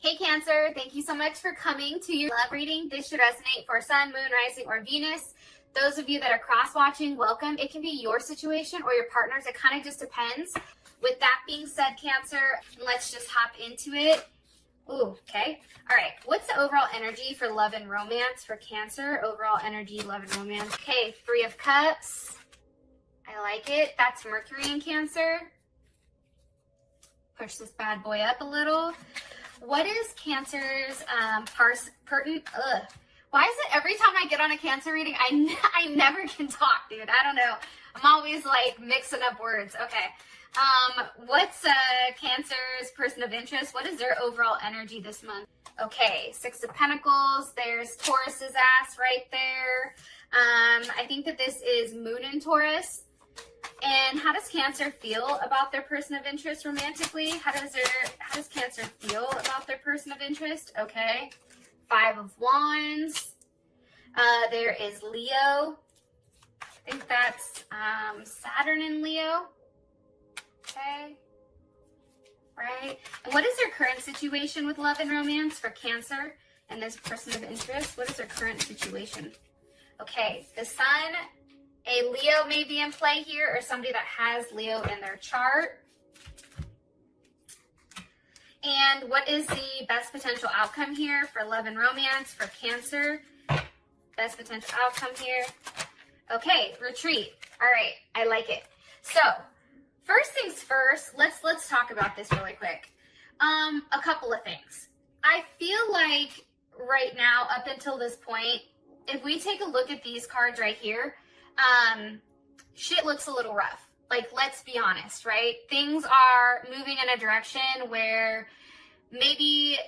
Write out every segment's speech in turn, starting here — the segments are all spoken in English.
Hey Cancer, thank you so much for coming to your love reading. This should resonate for Sun, Moon, Rising, or Venus. Those of you that are cross-watching, welcome. It can be your situation or your partner's. It kind of just depends. With that being said, Cancer, let's just hop into it. Ooh, okay. All right. What's the overall energy for love and romance for Cancer? Overall energy, love and romance. Okay, Three of Cups. I like it. That's Mercury in Cancer. Push this bad boy up a little. What is Cancer's Why is it every time I get on a Cancer reading, I never can talk, dude? I don't know. I'm always like mixing up words. Okay. What's Cancer's person of interest? What is their overall energy this month? Okay, Six of Pentacles. There's Taurus's ass right there. I think that this is Moon in Taurus. And how does Cancer feel about their person of interest romantically? How does Cancer feel about their person of interest? Okay. Five of Wands. There is Leo. I think that's Saturn in Leo. Okay. Right. And what is their current situation with love and romance for Cancer and this person of interest? What is their current situation? Okay. The Sun. A Leo may be in play here, or somebody that has Leo in their chart. And what is the best potential outcome here for love and romance for Cancer? Best potential outcome here. Okay, retreat. All right, I like it. So, first things first, let's talk about this really quick. A couple of things. I feel like right now, up until this point, if we take a look at these cards right here, shit looks a little rough. Like, let's be honest, right? Things are moving in a direction where maybe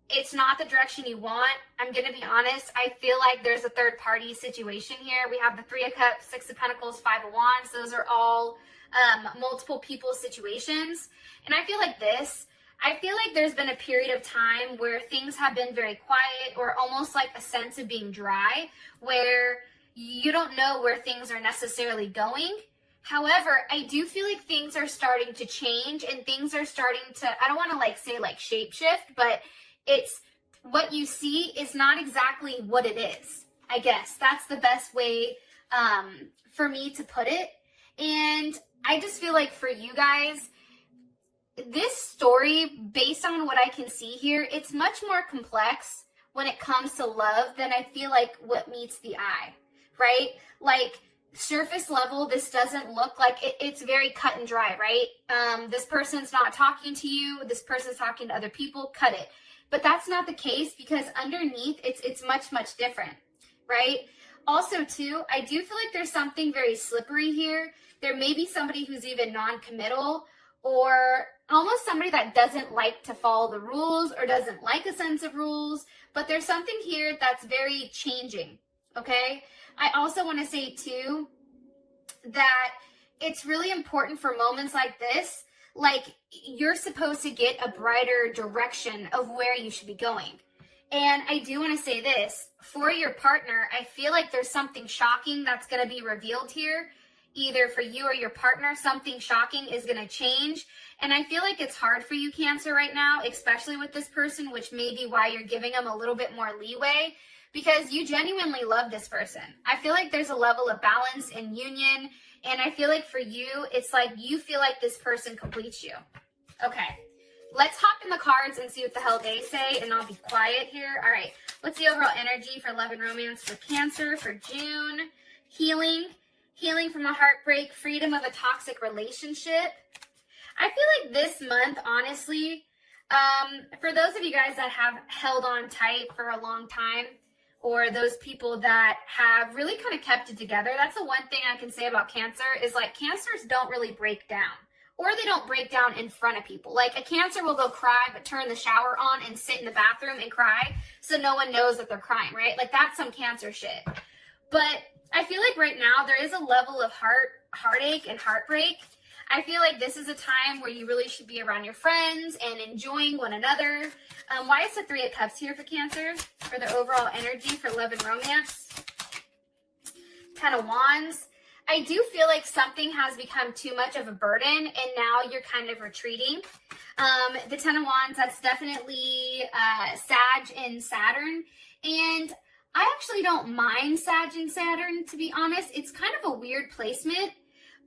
it's not the direction you want. I'm going to be honest. I feel like there's a third party situation here. We have the Three of Cups, Six of Pentacles, Five of Wands. Those are all multiple people situations. And I feel like there's been a period of time where things have been very quiet, or almost like a sense of being dry, where you don't know where things are necessarily going. However, I do feel like things are starting to change, and things are starting to, I don't want to like say like shape shift, but it's what you see is not exactly what it is. I guess that's the best way for me to put it. And I just feel like for you guys, this story, based on what I can see here, it's much more complex when it comes to love than I feel like what meets the eye. Right? Like, surface level, this doesn't look like it's very cut and dry, right? This person's not talking to you. This person's talking to other people. Cut it. But that's not the case, because underneath, it's much, much different, right? Also, too, I do feel like there's something very slippery here. There may be somebody who's even non-committal, or almost somebody that doesn't like to follow the rules or doesn't like a sense of rules. But there's something here that's very changing, okay? I also want to say, too, that it's really important for moments like this. Like, you're supposed to get a brighter direction of where you should be going. And I do want to say this. For your partner, I feel like there's something shocking that's going to be revealed here. Either for you or your partner, something shocking is going to change. And I feel like it's hard for you, Cancer, right now, especially with this person, which may be why you're giving them a little bit more leeway. Because you genuinely love this person. I feel like there's a level of balance and union. And I feel like for you, it's like you feel like this person completes you. Okay. Let's hop in the cards and see what the hell they say. And I'll be quiet here. All right. What's the overall energy for love and romance for Cancer for June? Healing. Healing from a heartbreak. Freedom of a toxic relationship. I feel like this month, honestly, for those of you guys that have held on tight for a long time, or those people that have really kind of kept it together, that's the one thing I can say about Cancer, is like Cancers don't really break down, or they don't break down in front of people. Like, a Cancer will go cry, but turn the shower on and sit in the bathroom and cry so no one knows that they're crying, right? Like, that's some Cancer shit. But I feel like right now there is a level of heartache and heartbreak. I feel like this is a time where you really should be around your friends and enjoying one another. Why is the Three of Cups here for Cancer? For the overall energy for love and romance? Ten of Wands. I do feel like something has become too much of a burden and now you're kind of retreating. The Ten of Wands, that's definitely Sag and Saturn. And I actually don't mind Sag and Saturn, to be honest. It's kind of a weird placement.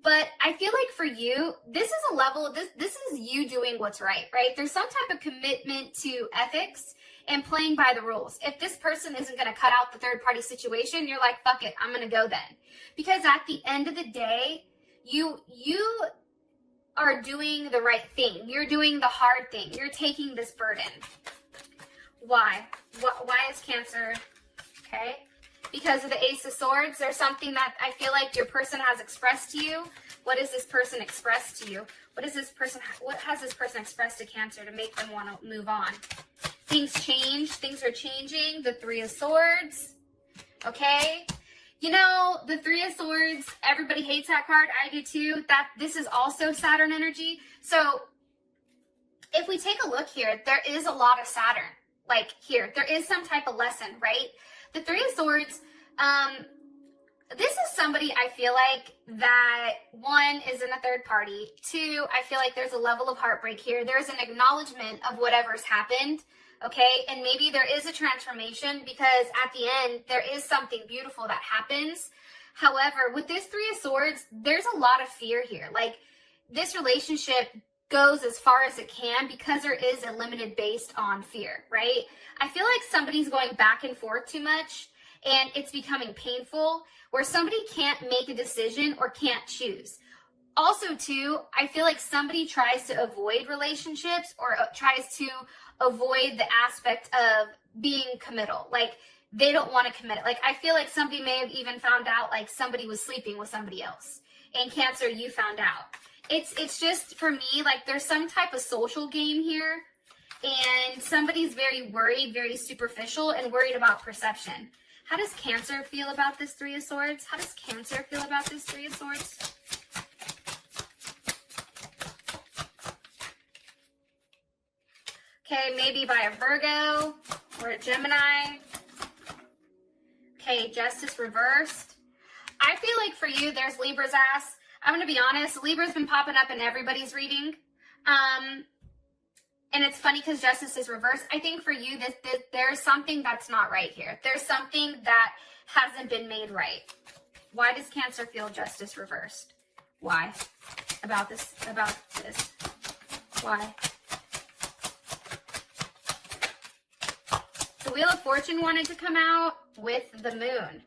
But I feel like for you, this is a level, this is you doing what's right? There's some type of commitment to ethics and playing by the rules. If this person isn't going to cut out the third party situation, you're like, fuck it, I'm going to go then. Because at the end of the day, you are doing the right thing. You're doing the hard thing. You're taking this burden. Why? Why is Cancer? Okay. Because of the Ace of Swords, there's something that I feel like your person has expressed to you. What has this person expressed to you? What has this person expressed to Cancer to make them want to move on? Things change. Things are changing. The Three of Swords. Okay. You know, the Three of Swords, everybody hates that card. I do too. This is also Saturn energy. So if we take a look here, there is a lot of Saturn. Like here, there is some type of lesson, right? The Three of Swords, this is somebody I feel like that, one, is in a third party. Two, I feel like there's a level of heartbreak here. There's an acknowledgement of whatever's happened, okay? And maybe there is a transformation because at the end, there is something beautiful that happens. However, with this Three of Swords, there's a lot of fear here. Like, this relationship goes as far as it can because there is a limited based on fear, right? I feel like somebody's going back and forth too much and it's becoming painful where somebody can't make a decision or can't choose. Also, too, I feel like somebody tries to avoid relationships or tries to avoid the aspect of being committal. Like, they don't want to commit. Like, I feel like somebody may have even found out like somebody was sleeping with somebody else. And Cancer, you found out. It's just, for me, like there's some type of social game here and somebody's very worried, very superficial and worried about perception. How does Cancer feel about this Three of Swords? How does Cancer feel about this Three of Swords? Okay, maybe by a Virgo or a Gemini. Okay, Justice reversed. I feel like for you, there's Libra's ass. I'm going to be honest, Libra's been popping up in everybody's reading. And it's funny because Justice is reversed. I think for you, there's something that's not right here. There's something that hasn't been made right. Why does Cancer feel Justice reversed? Why? About this. Why? The Wheel of Fortune wanted to come out with the Moon.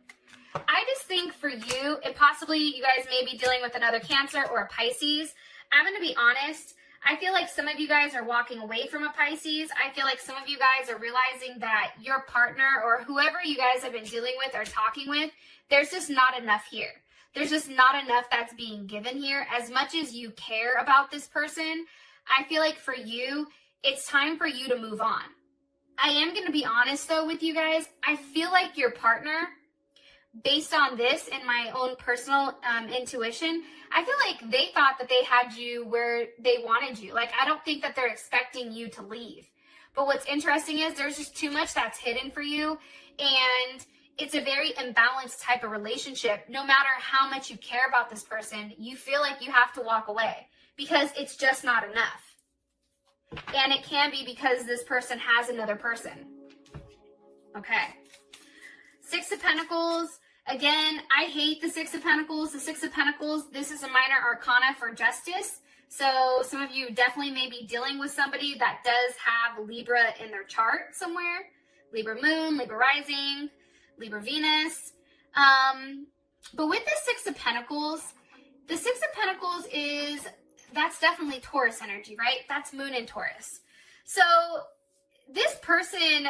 I just think for you, and possibly you guys may be dealing with another Cancer or a Pisces. I'm going to be honest. I feel like some of you guys are walking away from a Pisces. I feel like some of you guys are realizing that your partner or whoever you guys have been dealing with or talking with, there's just not enough here. There's just not enough that's being given here. As much as you care about this person, I feel like for you, it's time for you to move on. I am going to be honest though with you guys. I feel like your partner, based on this and my own personal intuition, I feel like they thought that they had you where they wanted you. Like, I don't think that they're expecting you to leave. But what's interesting is there's just too much that's hidden for you. And it's a very imbalanced type of relationship. No matter how much you care about this person, you feel like you have to walk away because it's just not enough. And it can be because this person has another person. Okay. Six of Pentacles. Again, I hate the Six of Pentacles. The Six of Pentacles, this is a minor arcana for justice. So some of you definitely may be dealing with somebody that does have Libra in their chart somewhere. Libra Moon, Libra Rising, Libra Venus. But with the Six of Pentacles, the Six of Pentacles that's definitely Taurus energy, right? That's Moon in Taurus. So this person,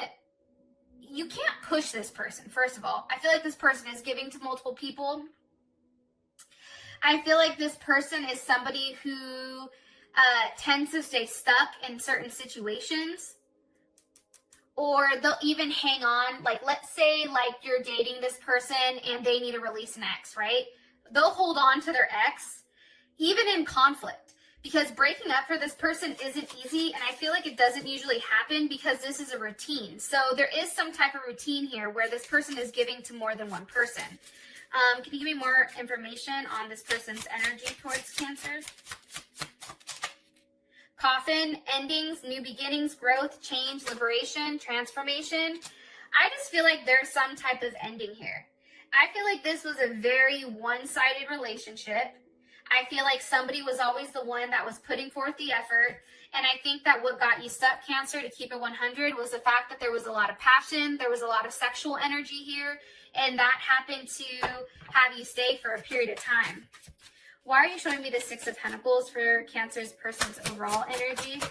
you can't push this person, first of all. I feel like this person is giving to multiple people. I feel like this person is somebody who tends to stay stuck in certain situations. Or they'll even hang on. Like, let's say, like, you're dating this person and they need to release an ex, right? They'll hold on to their ex, even in conflict. Because breaking up for this person isn't easy, and I feel like it doesn't usually happen because this is a routine. So there is some type of routine here where this person is giving to more than one person. Can you give me more information on this person's energy towards Cancer? Coffin, endings, new beginnings, growth, change, liberation, transformation. I just feel like there's some type of ending here. I feel like this was a very one-sided relationship. I feel like somebody was always the one that was putting forth the effort. And I think that what got you stuck, Cancer, to keep it 100 was the fact that there was a lot of passion. There was a lot of sexual energy here. And that happened to have you stay for a period of time. Why are you showing me the Six of Pentacles for Cancer's person's overall energy?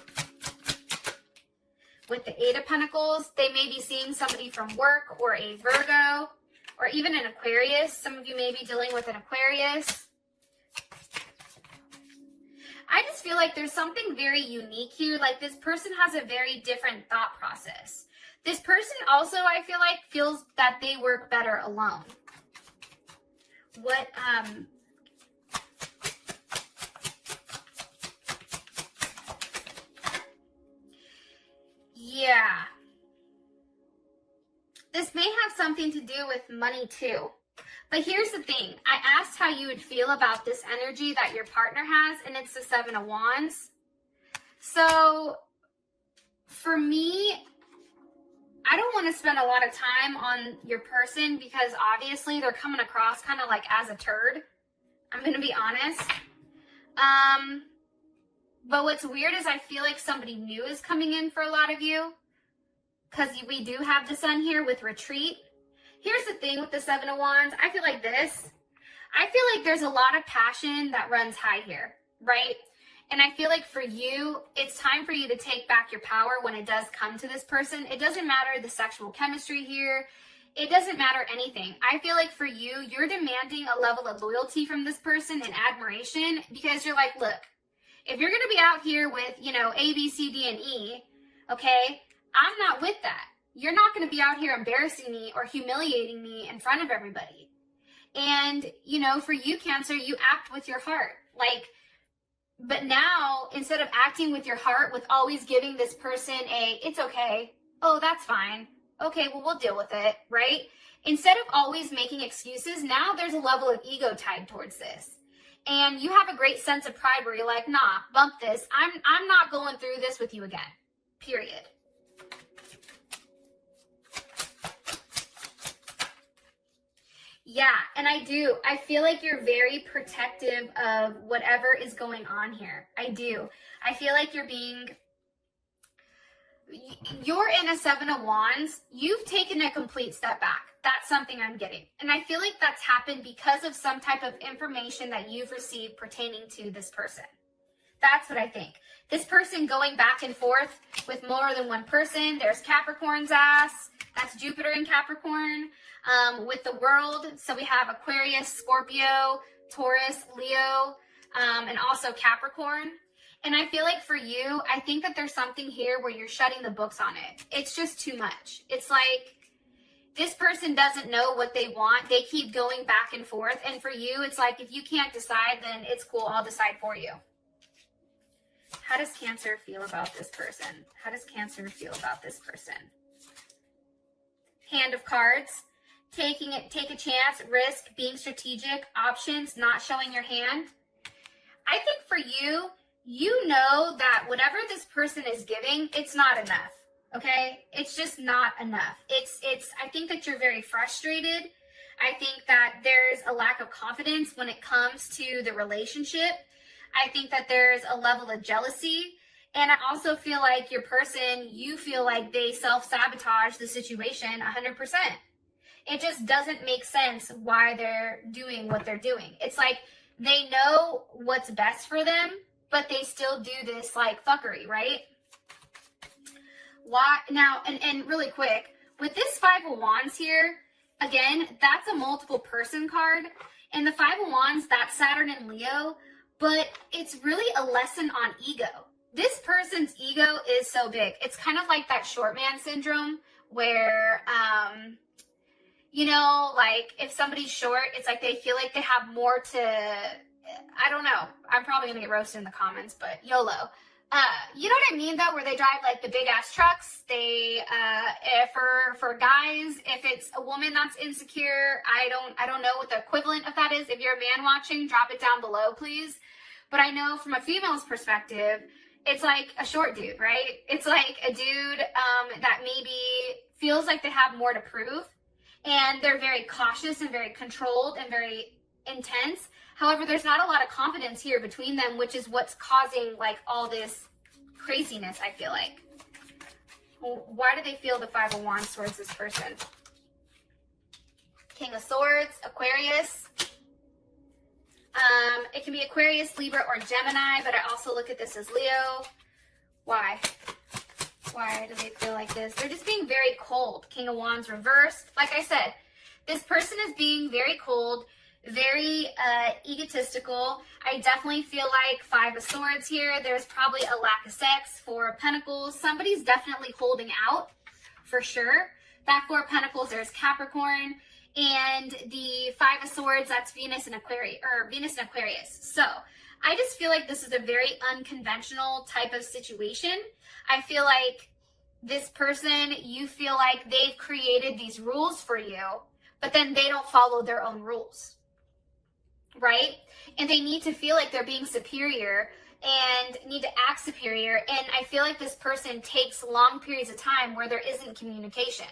With the Eight of Pentacles, they may be seeing somebody from work or a Virgo or even an Aquarius. Some of you may be dealing with an Aquarius. I just feel like there's something very unique here. Like this person has a very different thought process. This person also, I feel like, feels that they work better alone. Yeah. This may have something to do with money too. But here's the thing. I asked how you would feel about this energy that your partner has, and it's the Seven of Wands. So, for me, I don't want to spend a lot of time on your person because obviously they're coming across kind of like as a turd. I'm going to be honest. But what's weird is I feel like somebody new is coming in for a lot of you because we do have the Sun here with retreat. Here's the thing with the Seven of Wands. I feel like this. I feel like there's a lot of passion that runs high here, right? And I feel like for you, it's time for you to take back your power when it does come to this person. It doesn't matter the sexual chemistry here. It doesn't matter anything. I feel like for you, you're demanding a level of loyalty from this person and admiration because you're like, look, if you're going to be out here with, you know, A, B, C, D, and E, okay, I'm not with that. You're not going to be out here embarrassing me or humiliating me in front of everybody. And, you know, for you, Cancer, you act with your heart. Like, but now, instead of acting with your heart, with always giving this person it's okay, oh, that's fine, okay, well, we'll deal with it, right? Instead of always making excuses, now there's a level of ego tied towards this. And you have a great sense of pride where you're like, nah, bump this. I'm not going through this with you again, period. Yeah, and I do. I feel like you're very protective of whatever is going on here. I do. I feel like you're in a Seven of Wands. You've taken a complete step back. That's something I'm getting. And I feel like that's happened because of some type of information that you've received pertaining to this person. That's what I think. This person going back and forth with more than one person. There's Capricorn's ass. That's Jupiter in Capricorn. With the world, so we have Aquarius, Scorpio, Taurus, Leo, and also Capricorn. And I feel like for you, I think that there's something here where you're shutting the books on it. It's just too much. It's like this person doesn't know what they want. They keep going back and forth. And for you, it's like if you can't decide, then it's cool. I'll decide for you. How does Cancer feel about this person? How does Cancer feel about this person? Hand of Cards. Take a chance, risk, being strategic, options, not showing your hand. I think for you, you know that whatever this person is giving, it's not enough, okay? It's just not enough. I think that you're very frustrated. I think that there's a lack of confidence when it comes to the relationship. I think that there's a level of jealousy. And I also feel like your person, you feel like they self-sabotage the situation 100%. It just doesn't make sense why they're doing what they're doing. It's like they know what's best for them, but they still do this like fuckery, right? Why now? And really quick, with this Five of Wands here, again, that's a multiple person card. And the Five of Wands, that's Saturn and Leo, but it's really a lesson on ego. This person's ego is so big. It's kind of like that short man syndrome where, you know, like if somebody's short, it's like they feel like they have more to, I don't know. I'm probably going to get roasted in the comments, but YOLO. You know what I mean though, where they drive like the big ass trucks. They, for guys, if it's a woman that's insecure, I don't know what the equivalent of that is. If you're a man watching, drop it down below, please. But I know from a female's perspective, it's like a short dude, right? It's like a dude that maybe feels like they have more to prove, and they're very cautious and very controlled and very intense. However, there's not a lot of confidence here between them, which is what's causing like all this craziness, I feel like. Why do they feel the Five of Wands towards this person? King of Swords, Aquarius. It can be Aquarius, Libra, or Gemini, but I also look at this as Leo. Why? Why do they feel like this? They're just being very cold. King of Wands reversed. Like I said, this person is being very cold, very egotistical. I definitely feel like Five of Swords here. There's probably a lack of sex. Four of Pentacles. Somebody's definitely holding out for sure. That Four of Pentacles, there's Capricorn. And the Five of Swords, that's Venus and Aquarius, or Venus and Aquarius. So I just feel like this is a very unconventional type of situation. I feel like this person, you feel like they've created these rules for you, but then they don't follow their own rules, right? And they need to feel like they're being superior and need to act superior. And I feel like this person takes long periods of time where there isn't communication.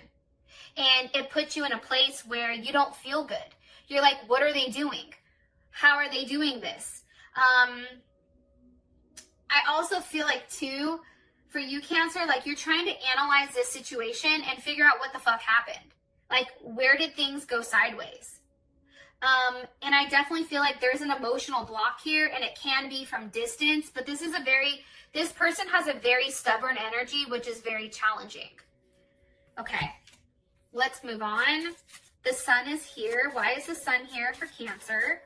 And it puts you in a place where you don't feel good. You're like, what are they doing? How are they doing this? I also feel like too, for you Cancer, like you're trying to analyze this situation and figure out what the fuck happened. Like, where did things go sideways? And I definitely feel like there's an emotional block here, and it can be from distance, but this person has a very stubborn energy, which is very challenging. Okay. Let's move on. The Sun is here. Why is the Sun here for Cancer?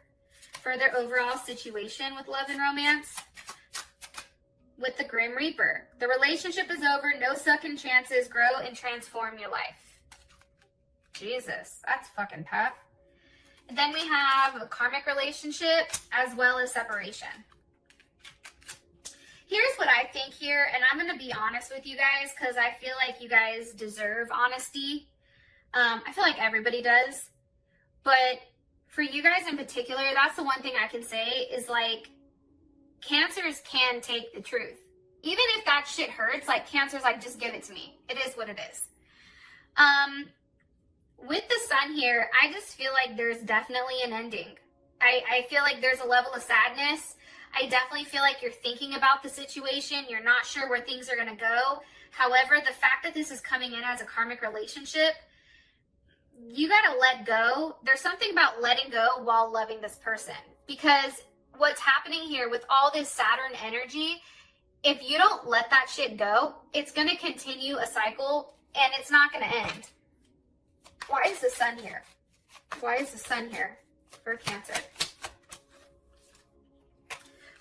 For their overall situation with love and romance. With the Grim Reaper. The relationship is over. No second chances. Grow and transform your life. Jesus, that's fucking tough. And then we have a karmic relationship as well as separation. Here's what I think here, and I'm going to be honest with you guys because I feel like you guys deserve honesty. I feel like everybody does, but for you guys in particular, that's the one thing I can say is like, Cancers can take the truth. Even if that shit hurts, like Cancer's like, just give it to me. It is what it is. With the Sun here, I just feel like there's definitely an ending. I feel like there's a level of sadness. I definitely feel like you're thinking about the situation. You're not sure where things are going to go. However, the fact that this is coming in as a karmic relationship, you got to let go. There's something about letting go while loving this person, because what's happening here with all this Saturn energy, if you don't let that shit go, it's going to continue a cycle and it's not going to end. Why is the Sun here? Why is the Sun here for Cancer?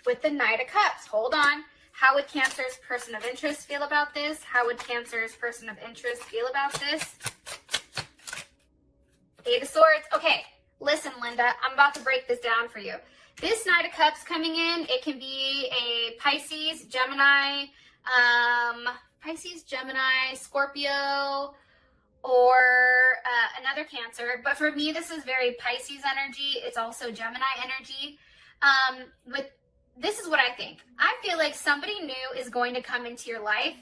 With the Knight of Cups, hold on. How would Cancer's person of interest feel about this? How would Cancer's person of interest feel about this? Eight of Swords. Okay, listen, Linda, I'm about to break this down for you. This Knight of Cups coming in, it can be a Pisces, Gemini, Scorpio, or another Cancer. But for me, this is very Pisces energy. It's also Gemini energy. This is what I think. I feel like somebody new is going to come into your life.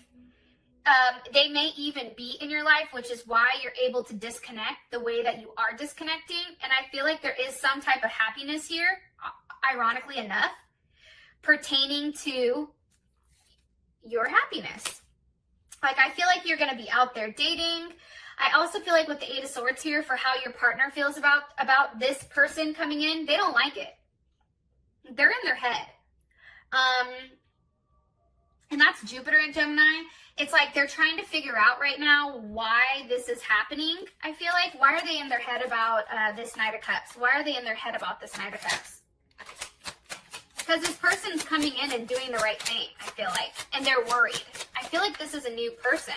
They may even be in your life, which is why you're able to disconnect the way that you are disconnecting. And I feel like there is some type of happiness here, ironically enough, pertaining to your happiness. Like, I feel like you're going to be out there dating. I also feel like with the Eight of Swords here, for how your partner feels about this person coming in, they don't like it. They're in their head. And that's Jupiter and Gemini. It's like they're trying to figure out right now why this is happening. I feel like, why are they in their head about this Knight of Cups? Why are they in their head about this Knight of Cups? Because this person's coming in and doing the right thing, I feel like. And they're worried. I feel like this is a new person.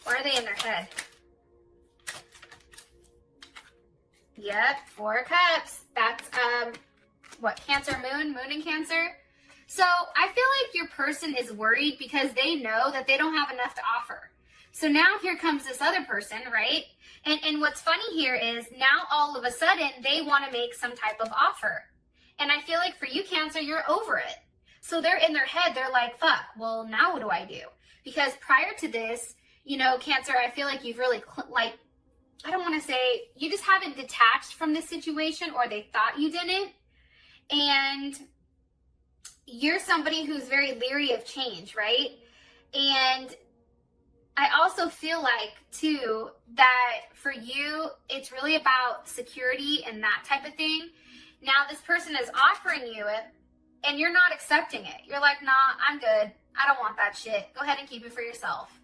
Why are they in their head? Yep, Four of Cups. That's, what, Cancer moon? Moon in Cancer? So I feel like your person is worried because they know that they don't have enough to offer. So now here comes this other person, right? And what's funny here is now all of a sudden they want to make some type of offer. And I feel like for you, Cancer, you're over it. So they're in their head, they're like, fuck, well, now what do I do? Because prior to this, you know, Cancer, I feel like you've really, I don't want to say, you just haven't detached from this situation, or they thought you didn't. And you're somebody who's very leery of change, right? And I also feel like, too, that for you, it's really about security and that type of thing. Now, this person is offering you it, and you're not accepting it. You're like, nah, I'm good. I don't want that shit. Go ahead and keep it for yourself.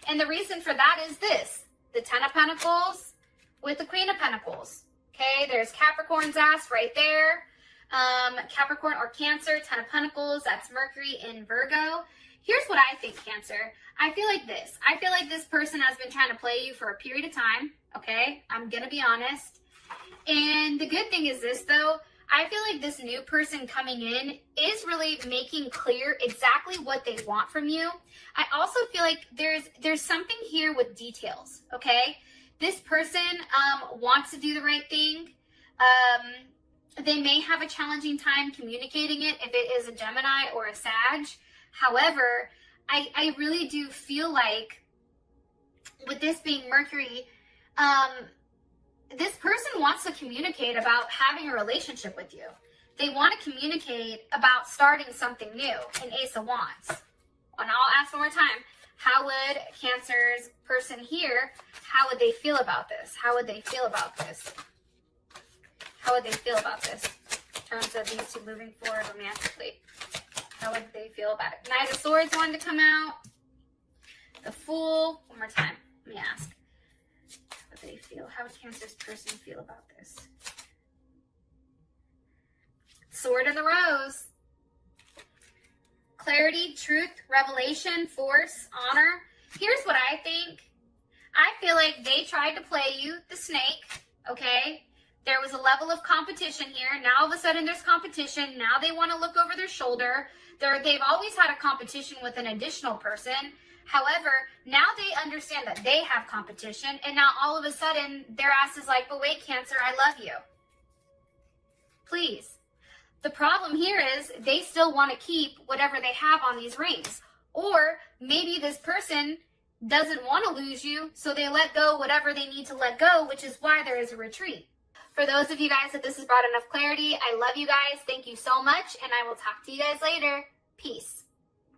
And the reason for that is this. The 10 of Pentacles with the Queen of Pentacles. Okay, there's Capricorn's ass right there. Capricorn or Cancer, 10 of Pentacles, that's Mercury in Virgo. Here's what I think, Cancer. I feel like this. I feel like this person has been trying to play you for a period of time, okay? I'm going to be honest. And the good thing is this, though. I feel like this new person coming in is really making clear exactly what they want from you. I also feel like there's something here with details, okay? This person wants to do the right thing. They may have a challenging time communicating it if it is a Gemini or a Sag. However, I really do feel like with this being Mercury, this person wants to communicate about having a relationship with you. They want to communicate about starting something new, an Ace of Wands. And I'll ask one more time, how would Cancer's person here, how would they feel about this? How would they feel about this? How would they feel about this in terms of these two moving forward romantically? How would they feel about it? Knight of Swords wanted to come out. The Fool. One more time. Let me ask. How would they feel? How would Cancer's person feel about this? Sword in the Rose. Clarity, truth, revelation, force, honor. Here's what I think. I feel like they tried to play you, the snake, okay? There was a level of competition here. Now all of a sudden there's competition. Now they want to look over their shoulder. They've always had a competition with an additional person. However, now they understand that they have competition. And now all of a sudden their ass is like, but wait, Cancer, I love you. Please. The problem here is they still want to keep whatever they have on these rings. Or maybe this person doesn't want to lose you, so they let go whatever they need to let go, which is why there is a retreat. For those of you guys that this has brought enough clarity, I love you guys. Thank you so much, and I will talk to you guys later. Peace.